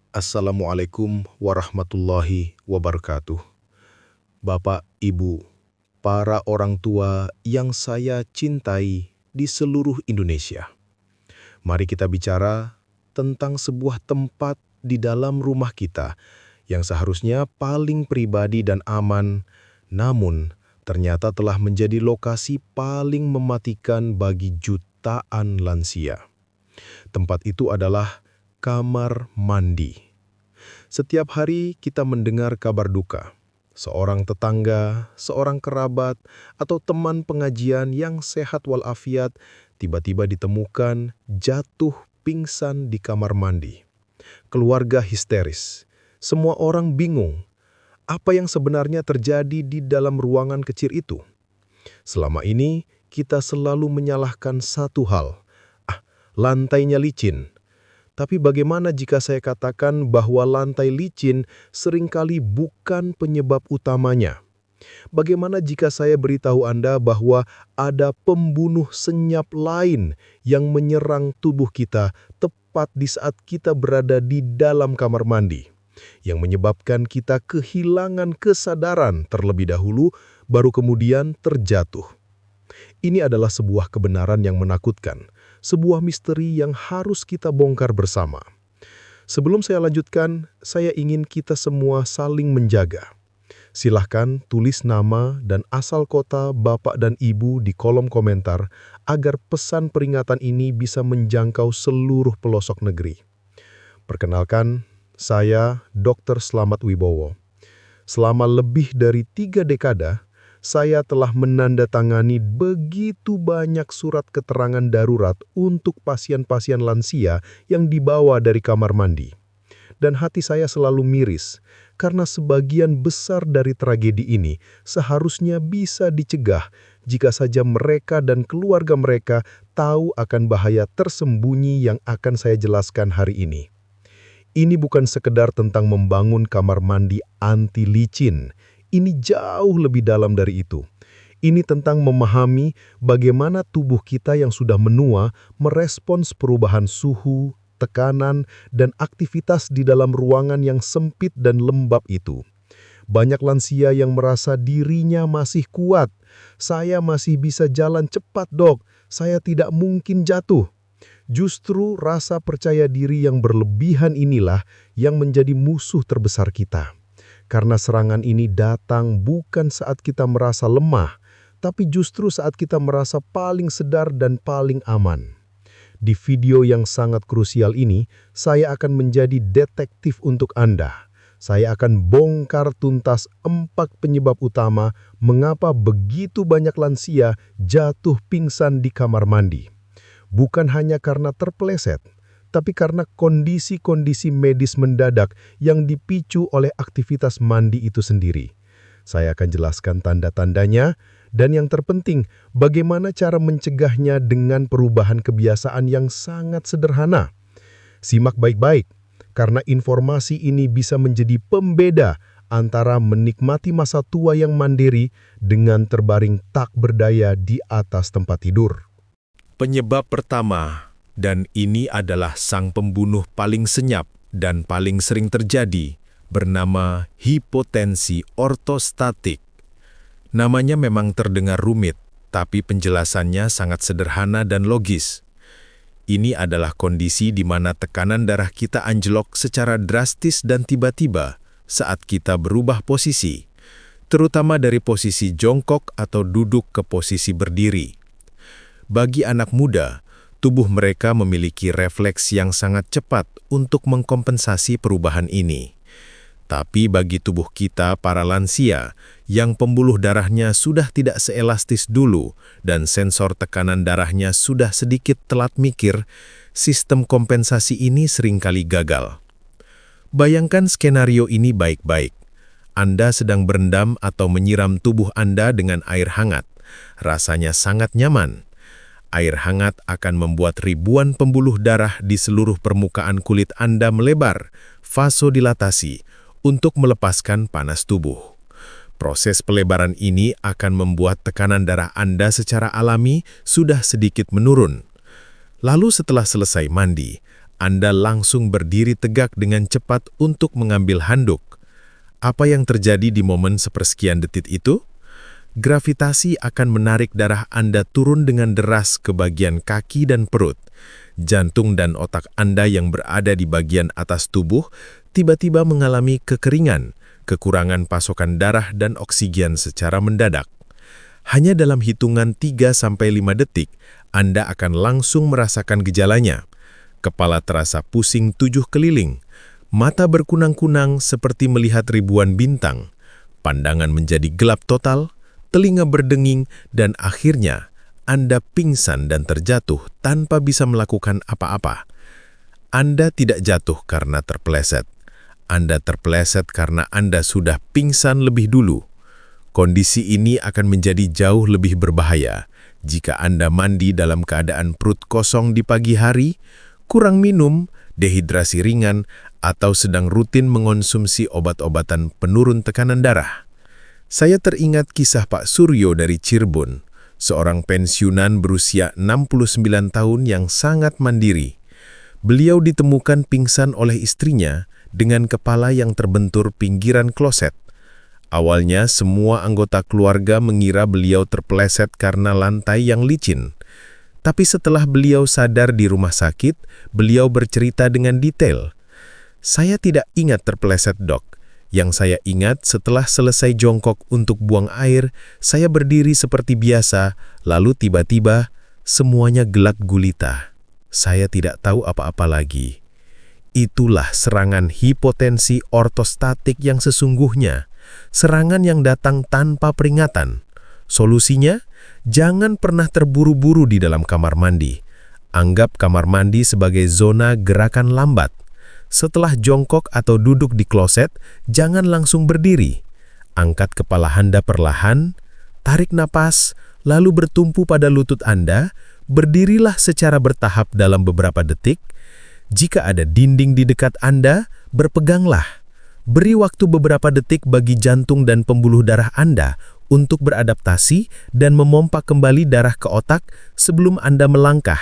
Assalamualaikum warahmatullahi wabarakatuh. Bapak, Ibu, para orang tua yang saya cintai di seluruh Indonesia. Mari kita bicara tentang sebuah tempat di dalam rumah kita yang seharusnya paling pribadi dan aman, namun ternyata telah menjadi lokasi paling mematikan bagi jutaan lansia. Tempat itu adalah kamar mandi. Setiap hari kita mendengar kabar duka. Seorang tetangga, seorang kerabat, atau teman pengajian yang sehat walafiat tiba-tiba ditemukan jatuh pingsan di kamar mandi. Keluarga histeris. Semua orang bingung. Apa yang sebenarnya terjadi di dalam ruangan kecil itu? Selama ini, kita selalu menyalahkan satu hal. Lantainya licin. Tapi bagaimana jika saya katakan bahwa lantai licin seringkali bukan penyebab utamanya? Bagaimana jika saya beritahu Anda bahwa ada pembunuh senyap lain yang menyerang tubuh kita tepat di saat kita berada di dalam kamar mandi, yang menyebabkan kita kehilangan kesadaran terlebih dahulu, baru kemudian terjatuh? Ini adalah sebuah kebenaran yang menakutkan, sebuah misteri yang harus kita bongkar bersama. Sebelum saya lanjutkan, saya ingin kita semua saling menjaga. Silahkan tulis nama dan asal kota Bapak dan Ibu di kolom komentar agar pesan peringatan ini bisa menjangkau seluruh pelosok negeri. Perkenalkan, saya Dr. Slamet Wibowo. Selama lebih dari 3 dekada, saya telah menandatangani begitu banyak surat keterangan darurat untuk pasien-pasien lansia yang dibawa dari kamar mandi. Dan hati saya selalu miris, karena sebagian besar dari tragedi ini seharusnya bisa dicegah jika saja mereka dan keluarga mereka tahu akan bahaya tersembunyi yang akan saya jelaskan hari ini. Ini bukan sekedar tentang membangun kamar mandi anti licin. Ini jauh lebih dalam dari itu. Ini tentang memahami bagaimana tubuh kita yang sudah menua merespons perubahan suhu, tekanan, dan aktivitas di dalam ruangan yang sempit dan lembab itu. Banyak lansia yang merasa dirinya masih kuat. Saya masih bisa jalan cepat, Dok. Saya tidak mungkin jatuh. Justru rasa percaya diri yang berlebihan inilah yang menjadi musuh terbesar kita. Karena serangan ini datang bukan saat kita merasa lemah, tapi justru saat kita merasa paling sedar dan paling aman. Di video yang sangat krusial ini, saya akan menjadi detektif untuk Anda. Saya akan bongkar tuntas 4 penyebab utama mengapa begitu banyak lansia jatuh pingsan di kamar mandi. Bukan hanya karena terpeleset, tapi karena kondisi-kondisi medis mendadak yang dipicu oleh aktivitas mandi itu sendiri. Saya akan jelaskan tanda-tandanya, dan yang terpenting, bagaimana cara mencegahnya dengan perubahan kebiasaan yang sangat sederhana. Simak baik-baik, karena informasi ini bisa menjadi pembeda antara menikmati masa tua yang mandiri dengan terbaring tak berdaya di atas tempat tidur. Penyebab pertama, dan ini adalah sang pembunuh paling senyap dan paling sering terjadi, bernama hipotensi ortostatik. Namanya memang terdengar rumit, tapi penjelasannya sangat sederhana dan logis. Ini adalah kondisi di mana tekanan darah kita anjlok secara drastis dan tiba-tiba saat kita berubah posisi, terutama dari posisi jongkok atau duduk ke posisi berdiri. Bagi anak muda, tubuh mereka memiliki refleks yang sangat cepat untuk mengkompensasi perubahan ini. Tapi bagi tubuh kita para lansia, yang pembuluh darahnya sudah tidak seelastis dulu dan sensor tekanan darahnya sudah sedikit telat mikir, sistem kompensasi ini seringkali gagal. Bayangkan skenario ini baik-baik. Anda sedang berendam atau menyiram tubuh Anda dengan air hangat. Rasanya sangat nyaman. Air hangat akan membuat ribuan pembuluh darah di seluruh permukaan kulit Anda melebar, vasodilatasi, untuk melepaskan panas tubuh. Proses pelebaran ini akan membuat tekanan darah Anda secara alami sudah sedikit menurun. Lalu setelah selesai mandi, Anda langsung berdiri tegak dengan cepat untuk mengambil handuk. Apa yang terjadi di momen sepersekian detik itu? Gravitasi akan menarik darah Anda turun dengan deras ke bagian kaki dan perut. Jantung dan otak Anda yang berada di bagian atas tubuh tiba-tiba mengalami kekeringan, kekurangan pasokan darah dan oksigen secara mendadak. Hanya dalam hitungan 3-5 detik, Anda akan langsung merasakan gejalanya. Kepala terasa pusing 7 keliling, mata berkunang-kunang seperti melihat ribuan bintang, pandangan menjadi gelap total, telinga berdenging, dan akhirnya Anda pingsan dan terjatuh tanpa bisa melakukan apa-apa. Anda tidak jatuh karena terpeleset. Anda terpeleset karena Anda sudah pingsan lebih dulu. Kondisi ini akan menjadi jauh lebih berbahaya jika Anda mandi dalam keadaan perut kosong di pagi hari, kurang minum, dehidrasi ringan, atau sedang rutin mengonsumsi obat-obatan penurun tekanan darah. Saya teringat kisah Pak Suryo dari Cirebon, seorang pensiunan berusia 69 tahun yang sangat mandiri. Beliau ditemukan pingsan oleh istrinya dengan kepala yang terbentur pinggiran kloset. Awalnya semua anggota keluarga mengira beliau terpeleset karena lantai yang licin. Tapi setelah beliau sadar di rumah sakit, beliau bercerita dengan detail. "Saya tidak ingat terpeleset, Dok. Yang saya ingat setelah selesai jongkok untuk buang air, saya berdiri seperti biasa, lalu tiba-tiba semuanya gelap gulita. Saya tidak tahu apa-apa lagi." Itulah serangan hipotensi ortostatik yang sesungguhnya. Serangan yang datang tanpa peringatan. Solusinya, jangan pernah terburu-buru di dalam kamar mandi. Anggap kamar mandi sebagai zona gerakan lambat. Setelah jongkok atau duduk di kloset, jangan langsung berdiri. Angkat kepala Anda perlahan, tarik napas, lalu bertumpu pada lutut Anda, berdirilah secara bertahap dalam beberapa detik. Jika ada dinding di dekat Anda, berpeganglah. Beri waktu beberapa detik bagi jantung dan pembuluh darah Anda untuk beradaptasi dan memompa kembali darah ke otak sebelum Anda melangkah.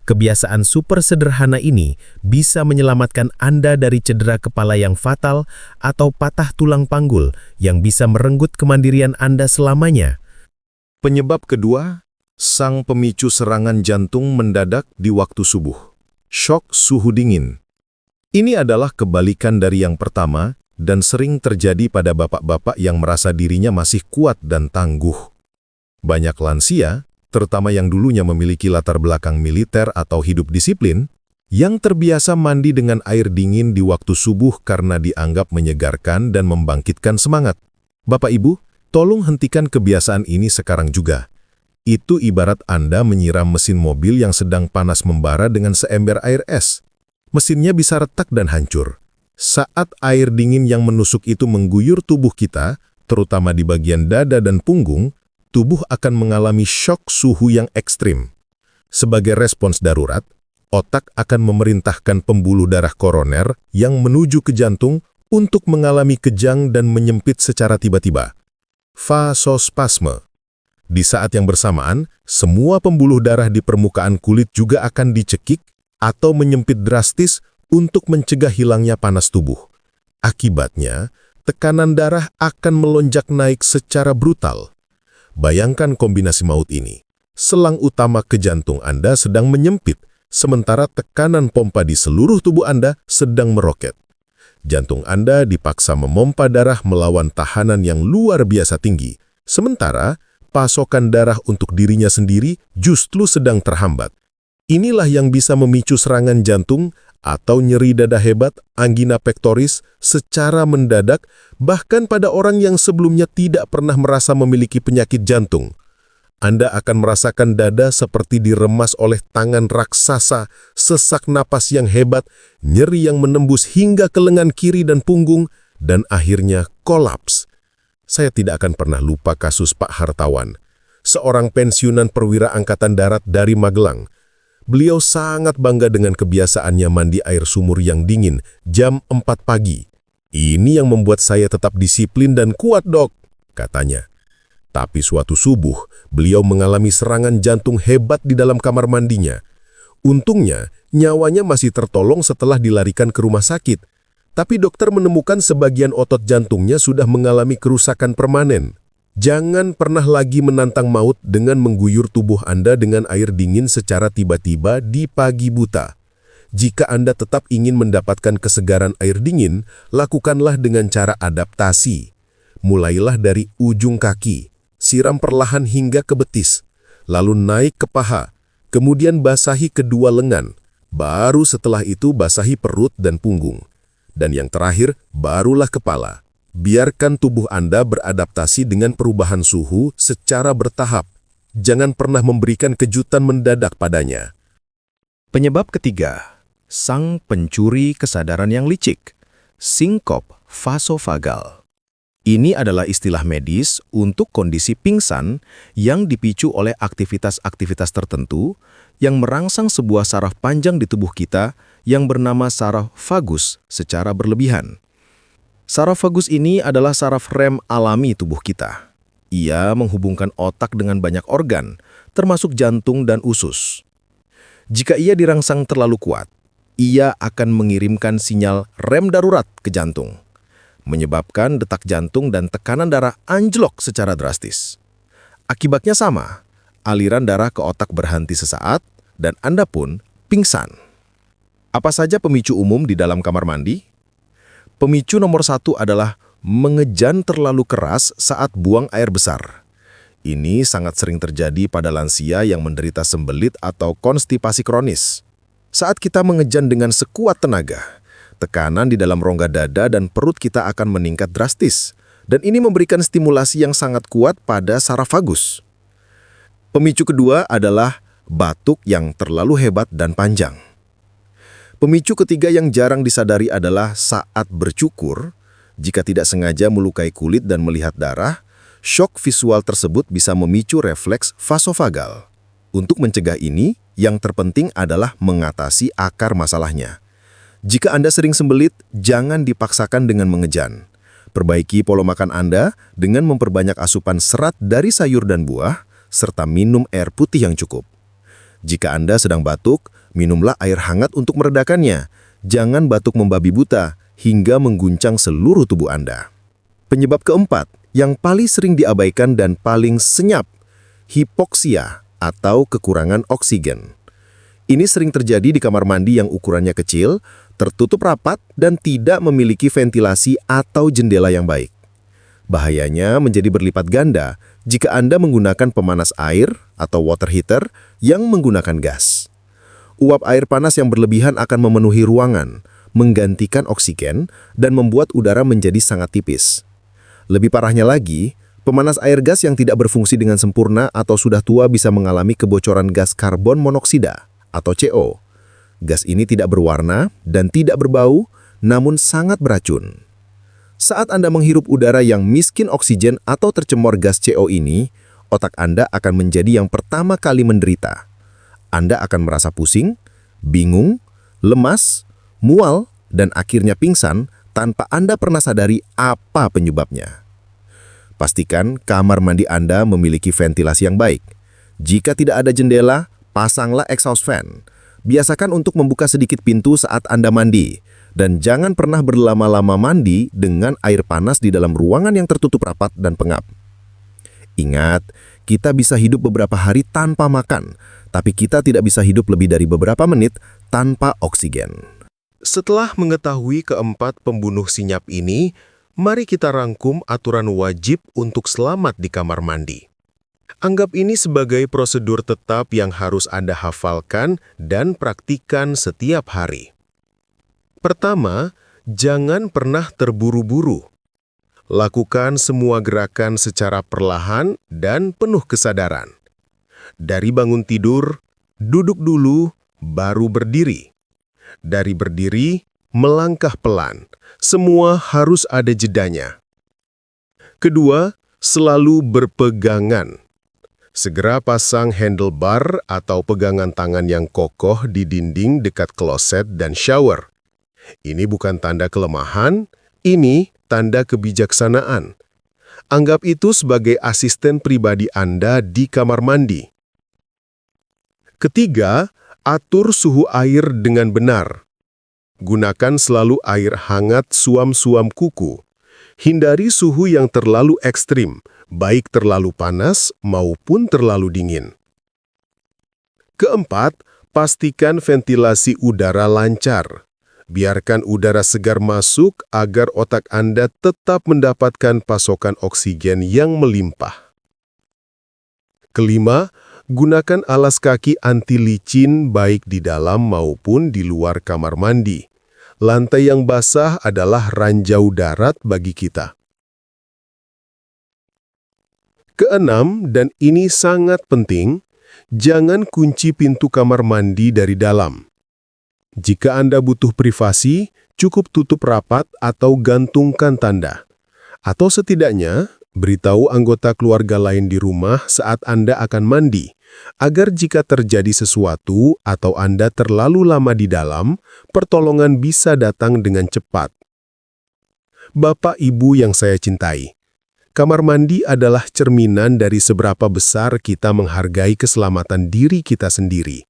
Kebiasaan super sederhana ini bisa menyelamatkan Anda dari cedera kepala yang fatal atau patah tulang panggul yang bisa merenggut kemandirian Anda selamanya. Penyebab kedua, sang pemicu serangan jantung mendadak di waktu subuh. Syok suhu dingin. Ini adalah kebalikan dari yang pertama dan sering terjadi pada bapak-bapak yang merasa dirinya masih kuat dan tangguh. Banyak lansia, terutama yang dulunya memiliki latar belakang militer atau hidup disiplin, yang terbiasa mandi dengan air dingin di waktu subuh karena dianggap menyegarkan dan membangkitkan semangat. Bapak Ibu, tolong hentikan kebiasaan ini sekarang juga. Itu ibarat Anda menyiram mesin mobil yang sedang panas membara dengan seember air es. Mesinnya bisa retak dan hancur. Saat air dingin yang menusuk itu mengguyur tubuh kita, terutama di bagian dada dan punggung, tubuh akan mengalami syok suhu yang ekstrim. Sebagai respons darurat, otak akan memerintahkan pembuluh darah koroner yang menuju ke jantung untuk mengalami kejang dan menyempit secara tiba-tiba. Vasospasme. Di saat yang bersamaan, semua pembuluh darah di permukaan kulit juga akan dicekik atau menyempit drastis untuk mencegah hilangnya panas tubuh. Akibatnya, tekanan darah akan melonjak naik secara brutal. Bayangkan kombinasi maut ini. Selang utama ke jantung Anda sedang menyempit, sementara tekanan pompa di seluruh tubuh Anda sedang meroket. Jantung Anda dipaksa memompa darah melawan tahanan yang luar biasa tinggi, sementara pasokan darah untuk dirinya sendiri justru sedang terhambat. Inilah yang bisa memicu serangan jantung atau nyeri dada hebat, angina pectoris, secara mendadak, bahkan pada orang yang sebelumnya tidak pernah merasa memiliki penyakit jantung. Anda akan merasakan dada seperti diremas oleh tangan raksasa, sesak napas yang hebat, nyeri yang menembus hingga ke lengan kiri dan punggung, dan akhirnya kolaps. Saya tidak akan pernah lupa kasus Pak Hartawan, seorang pensiunan perwira Angkatan Darat dari Magelang. Beliau sangat bangga dengan kebiasaannya mandi air sumur yang dingin jam 4 pagi. "Ini yang membuat saya tetap disiplin dan kuat, Dok," katanya. Tapi suatu subuh, beliau mengalami serangan jantung hebat di dalam kamar mandinya. Untungnya, Nyawanya masih tertolong setelah dilarikan ke rumah sakit, tapi dokter menemukan sebagian otot jantungnya sudah mengalami kerusakan permanen. Jangan pernah lagi menantang maut dengan mengguyur tubuh Anda dengan air dingin secara tiba-tiba di pagi buta. Jika Anda tetap ingin mendapatkan kesegaran air dingin, lakukanlah dengan cara adaptasi. Mulailah dari ujung kaki, siram perlahan hingga ke betis, lalu naik ke paha, kemudian basahi kedua lengan, baru setelah itu basahi perut dan punggung. Dan yang terakhir, barulah kepala. Biarkan tubuh Anda beradaptasi dengan perubahan suhu secara bertahap. Jangan pernah memberikan kejutan mendadak padanya. Penyebab ketiga, sang pencuri kesadaran yang licik, sinkop vasovagal. Ini adalah istilah medis untuk kondisi pingsan yang dipicu oleh aktivitas-aktivitas tertentu yang merangsang sebuah saraf panjang di tubuh kita yang bernama saraf vagus secara berlebihan. Saraf vagus ini adalah saraf rem alami tubuh kita. Ia menghubungkan otak dengan banyak organ, termasuk jantung dan usus. Jika ia dirangsang terlalu kuat, ia akan mengirimkan sinyal rem darurat ke jantung, menyebabkan detak jantung dan tekanan darah anjlok secara drastis. Akibatnya sama, aliran darah ke otak berhenti sesaat, dan Anda pun pingsan. Apa saja pemicu umum di dalam kamar mandi? Pemicu nomor 1 adalah mengejan terlalu keras saat buang air besar. Ini sangat sering terjadi pada lansia yang menderita sembelit atau konstipasi kronis. Saat kita mengejan dengan sekuat tenaga, tekanan di dalam rongga dada dan perut kita akan meningkat drastis, dan ini memberikan stimulasi yang sangat kuat pada saraf vagus. Pemicu kedua adalah batuk yang terlalu hebat dan panjang. Pemicu ketiga yang jarang disadari adalah saat bercukur. Jika tidak sengaja melukai kulit dan melihat darah, syok visual tersebut bisa memicu refleks vasovagal. Untuk mencegah ini, yang terpenting adalah mengatasi akar masalahnya. Jika Anda sering sembelit, jangan dipaksakan dengan mengejan. Perbaiki pola makan Anda dengan memperbanyak asupan serat dari sayur dan buah, serta minum air putih yang cukup. Jika Anda sedang batuk, minumlah air hangat untuk meredakannya. Jangan batuk membabi buta hingga mengguncang seluruh tubuh Anda. Penyebab keempat, yang paling sering diabaikan dan paling senyap, hipoksia atau kekurangan oksigen. Ini sering terjadi di kamar mandi yang ukurannya kecil, tertutup rapat, dan tidak memiliki ventilasi atau jendela yang baik. Bahayanya menjadi berlipat ganda jika Anda menggunakan pemanas air atau water heater yang menggunakan gas. Uap air panas yang berlebihan akan memenuhi ruangan, menggantikan oksigen, dan membuat udara menjadi sangat tipis. Lebih parahnya lagi, pemanas air gas yang tidak berfungsi dengan sempurna atau sudah tua bisa mengalami kebocoran gas karbon monoksida atau CO. Gas ini tidak berwarna dan tidak berbau, namun sangat beracun. Saat Anda menghirup udara yang miskin oksigen atau tercemor gas CO ini, otak Anda akan menjadi yang pertama kali menderita. Anda akan merasa pusing, bingung, lemas, mual, dan akhirnya pingsan tanpa Anda pernah sadari apa penyebabnya. Pastikan kamar mandi Anda memiliki ventilasi yang baik. Jika tidak ada jendela, pasanglah exhaust fan. Biasakan untuk membuka sedikit pintu saat Anda mandi. Dan jangan pernah berlama-lama mandi dengan air panas di dalam ruangan yang tertutup rapat dan pengap. Ingat, kita bisa hidup beberapa hari tanpa makan, tapi kita tidak bisa hidup lebih dari beberapa menit tanpa oksigen. Setelah mengetahui keempat pembunuh senyap ini, mari kita rangkum aturan wajib untuk selamat di kamar mandi. Anggap ini sebagai prosedur tetap yang harus Anda hafalkan dan praktikkan setiap hari. Pertama, jangan pernah terburu-buru. Lakukan semua gerakan secara perlahan dan penuh kesadaran. Dari bangun tidur, duduk dulu, baru berdiri. Dari berdiri, melangkah pelan. Semua harus ada jedanya. Kedua, selalu berpegangan. Segera pasang handlebar atau pegangan tangan yang kokoh di dinding dekat kloset dan shower. Ini bukan tanda kelemahan, ini tanda kebijaksanaan. Anggap itu sebagai asisten pribadi Anda di kamar mandi. Ketiga, Atur suhu air dengan benar. Gunakan selalu air hangat suam-suam kuku. Hindari suhu yang terlalu ekstrim, baik terlalu panas maupun terlalu dingin. Keempat, pastikan ventilasi udara lancar. Biarkan udara segar masuk agar otak Anda tetap mendapatkan pasokan oksigen yang melimpah. Kelima, gunakan alas kaki anti licin baik di dalam maupun di luar kamar mandi. Lantai yang basah adalah ranjau darat bagi kita. Keenam, dan ini sangat penting, jangan kunci pintu kamar mandi dari dalam. Jika Anda butuh privasi, cukup tutup rapat atau gantungkan tanda. Atau setidaknya, beritahu anggota keluarga lain di rumah saat Anda akan mandi, agar jika terjadi sesuatu atau Anda terlalu lama di dalam, pertolongan bisa datang dengan cepat. Bapak Ibu yang saya cintai, kamar mandi adalah cerminan dari seberapa besar kita menghargai keselamatan diri kita sendiri.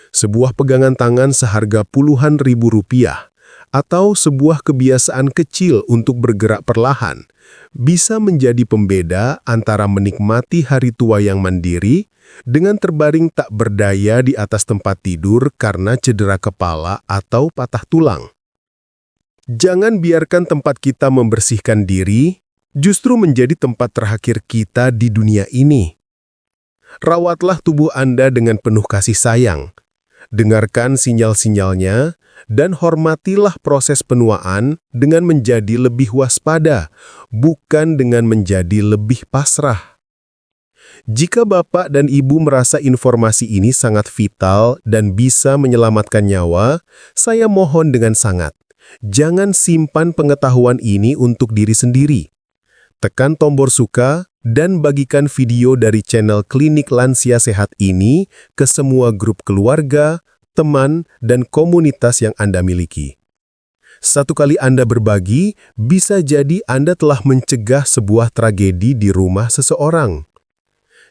Sebuah pegangan tangan seharga puluhan ribu rupiah, atau sebuah kebiasaan kecil untuk bergerak perlahan, bisa menjadi pembeda antara menikmati hari tua yang mandiri dengan terbaring tak berdaya di atas tempat tidur karena cedera kepala atau patah tulang. Jangan biarkan tempat kita membersihkan diri justru menjadi tempat terakhir kita di dunia ini. Rawatlah tubuh Anda dengan penuh kasih sayang. Dengarkan sinyal-sinyalnya dan hormatilah proses penuaan dengan menjadi lebih waspada, bukan dengan menjadi lebih pasrah. Jika Bapak dan Ibu merasa informasi ini sangat vital dan bisa menyelamatkan nyawa, saya mohon dengan sangat, jangan simpan pengetahuan ini untuk diri sendiri. Tekan tombol suka dan bagikan video dari channel Klinik Lansia Sehat ini ke semua grup keluarga, teman, dan komunitas yang Anda miliki. Satu kali Anda berbagi, bisa jadi Anda telah mencegah sebuah tragedi di rumah seseorang.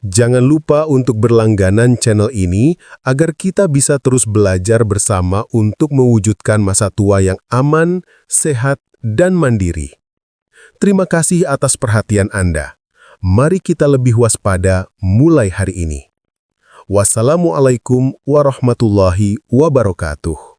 Jangan lupa untuk berlangganan channel ini agar kita bisa terus belajar bersama untuk mewujudkan masa tua yang aman, sehat, dan mandiri. Terima kasih atas perhatian Anda. Mari kita lebih waspada mulai hari ini. Wassalamualaikum warahmatullahi wabarakatuh.